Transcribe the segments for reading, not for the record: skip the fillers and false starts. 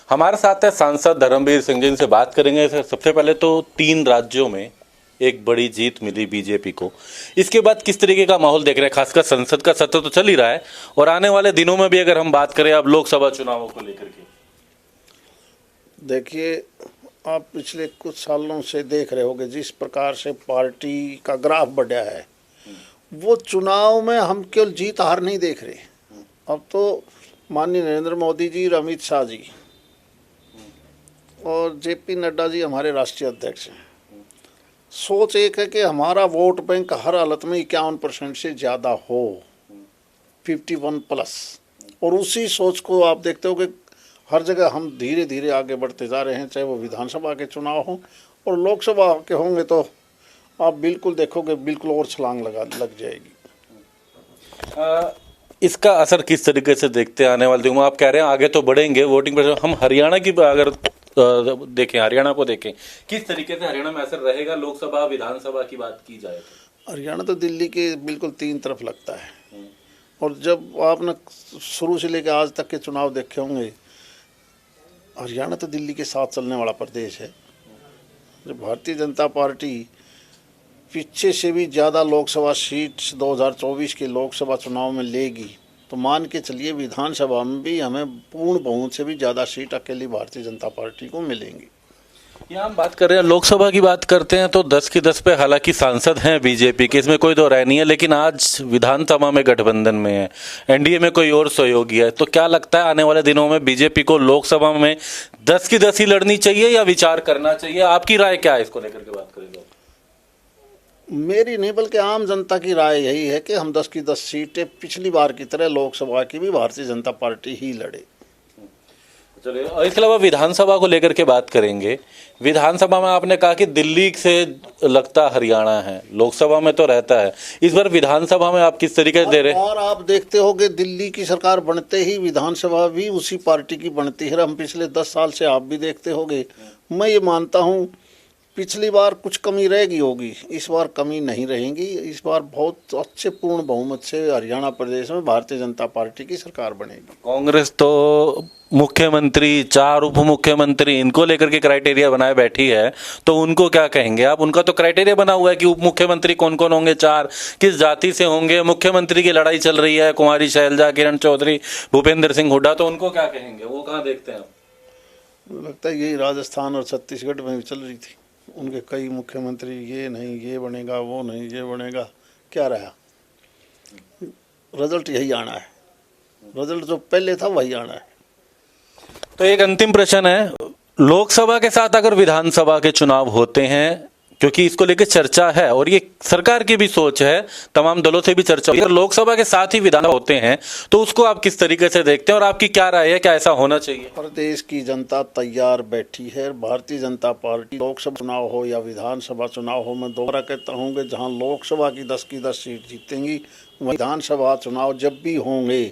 हमारे साथ है सांसद धर्मवीर सिंह जी, इनसे बात करेंगे। सबसे पहले तो 3 राज्यों में एक बड़ी जीत मिली बीजेपी को, इसके बाद किस तरीके का माहौल देख रहे हैं? खासकर संसद का सत्र तो चल ही रहा है और आने वाले दिनों में भी अगर हम बात करें अब लोकसभा चुनावों को लेकर के। देखिए, आप पिछले कुछ सालों से देख रहे होंगे जिस प्रकार से पार्टी का ग्राफ बढ़ा है, वो चुनाव में हम केवल जीत हार नहीं देख रहे। अब तो माननीय नरेंद्र मोदी जी, अमित शाह जी और जेपी नड्डा जी हमारे राष्ट्रीय अध्यक्ष हैं। सोच एक है कि हमारा वोट बैंक हर हालत में 51% से ज़्यादा हो, 51+, और उसी सोच को आप देखते हो कि हर जगह हम धीरे धीरे आगे बढ़ते जा रहे हैं। चाहे वो विधानसभा के चुनाव हों और लोकसभा के होंगे तो आप बिल्कुल देखोगे बिल्कुल और छलांग लग जाएगी। इसका असर किस तरीके से देखते हैं आने वाले दिनों में? आप कह रहे हैं आगे तो बढ़ेंगे वोटिंग पर। हम हरियाणा की अगर देखें, हरियाणा को देखें, किस तरीके से हरियाणा में असर रहेगा लोकसभा विधानसभा की बात की जाए तो? हरियाणा तो दिल्ली के बिल्कुल 3 तरफ लगता है। और जब आपने शुरू से लेकर आज तक के चुनाव देखे होंगे, हरियाणा तो दिल्ली के साथ चलने वाला प्रदेश है। जब भारतीय जनता पार्टी पीछे से भी ज़्यादा लोकसभा सीट 2024 के लोकसभा चुनाव में लेगी तो मान के चलिए विधानसभा में भी हमें पूर्ण बहुमत से भी ज़्यादा सीट अकेली भारतीय जनता पार्टी को मिलेंगी। यहाँ हम बात कर रहे हैं लोकसभा की, बात करते हैं तो 10 की 10 पे हालांकि सांसद हैं बीजेपी के, इसमें कोई दो राय नहीं है, लेकिन आज विधानसभा में गठबंधन में है, एनडीए में कोई और सहयोगी है। तो क्या लगता है आने वाले दिनों में बीजेपी को लोकसभा में 10 की 10 ही लड़नी चाहिए या विचार करना चाहिए? आपकी राय क्या है इसको लेकर के बात करेंगे? मेरी नहीं बल्कि आम जनता की राय यही है कि हम 10 की 10 सीटें पिछली बार की तरह लोकसभा की भी भारतीय जनता पार्टी ही लड़े। चलिए, और इसके अलावा विधानसभा को लेकर के बात करेंगे। विधानसभा में आपने कहा कि दिल्ली से लगता हरियाणा है, लोकसभा में तो रहता है, इस बार विधानसभा में आप किस तरीके से दे रहे हैं? और आप देखते होंगे दिल्ली की सरकार बनते ही विधानसभा भी उसी पार्टी की बनती है। हम पिछले 10 साल से आप भी देखते होंगे। मैं ये मानता हूँ पिछली बार कुछ कमी रहेगी होगी, इस बार कमी नहीं रहेगी। इस बार बहुत अच्छे पूर्ण बहुमत से हरियाणा प्रदेश में भारतीय जनता पार्टी की सरकार बनेगी। कांग्रेस तो मुख्यमंत्री, 4 उप मुख्यमंत्री, इनको लेकर के क्राइटेरिया बनाए बैठी है, तो उनको क्या कहेंगे आप? उनका तो क्राइटेरिया बना हुआ है कि उप मुख्यमंत्री कौन कौन होंगे, 4 किस जाति से होंगे, मुख्यमंत्री की लड़ाई चल रही है, कुमारी शैलजा, किरण चौधरी, भूपेंद्र सिंह हुड्डा, तो उनको क्या कहेंगे? वो कहाँ देखते हैं आप? लगता है यही राजस्थान और छत्तीसगढ़ में भी चल रही थी, उनके कई मुख्यमंत्री, ये नहीं ये बनेगा, वो नहीं ये बनेगा, क्या रहा? रिजल्ट यही आना है, रिजल्ट जो पहले था वही आना है। तो एक अंतिम प्रश्न है, लोकसभा के साथ अगर विधानसभा के चुनाव होते हैं, क्योंकि इसको लेकर चर्चा है और ये सरकार की भी सोच है, तमाम दलों से भी चर्चा है, अगर लोकसभा के साथ ही विधानसभा होते हैं तो उसको आप किस तरीके से देखते हैं और आपकी क्या राय है, क्या ऐसा होना चाहिए? प्रदेश की जनता तैयार बैठी है। भारतीय जनता पार्टी लोकसभा चुनाव हो या विधानसभा चुनाव हो, मैं दोबारा कहता हूँ कि जहाँ लोकसभा की 10 की 10 सीट जीतेंगी, विधानसभा चुनाव जब भी होंगे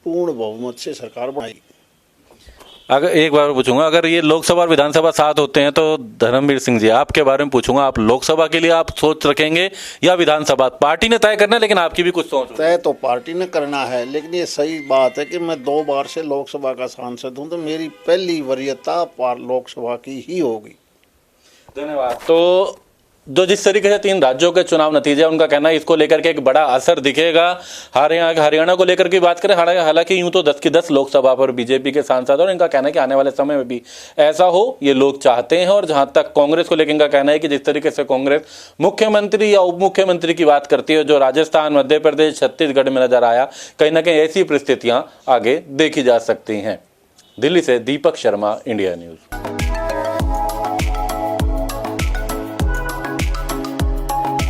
पूर्ण बहुमत से सरकार बनाएगी। अगर एक बार पूछूंगा, अगर ये लोकसभा और विधानसभा साथ होते हैं तो धर्मवीर सिंह जी आपके बारे में पूछूंगा, आप लोकसभा के लिए आप सोच रखेंगे या विधानसभा? पार्टी ने तय करना है, लेकिन आपकी भी कुछ सोच? तय तो पार्टी ने करना है, लेकिन ये सही बात है कि मैं 2 बार से लोकसभा का सांसद हूं, तो मेरी पहली वरीयता लोकसभा की ही होगी। धन्यवाद। तो जो जिस तरीके से 3 राज्यों के चुनाव नतीजे, उनका कहना है इसको लेकर के एक बड़ा असर दिखेगा। हरियाणा को लेकर के बात करें, हालांकि यूं तो 10 की 10 लोकसभा पर बीजेपी के सांसद, और इनका कहना है कि आने वाले समय में भी ऐसा हो, ये लोग चाहते हैं। और जहां तक कांग्रेस को लेकर इनका कहना है कि जिस तरीके से कांग्रेस मुख्यमंत्री या उप मुख्यमंत्री की बात करती है, जो राजस्थान, मध्य प्रदेश, छत्तीसगढ़ में नजर आया, कहीं ना कहीं ऐसी परिस्थितियां आगे देखी जा सकती हैं। दिल्ली से दीपक शर्मा, इंडिया न्यूज।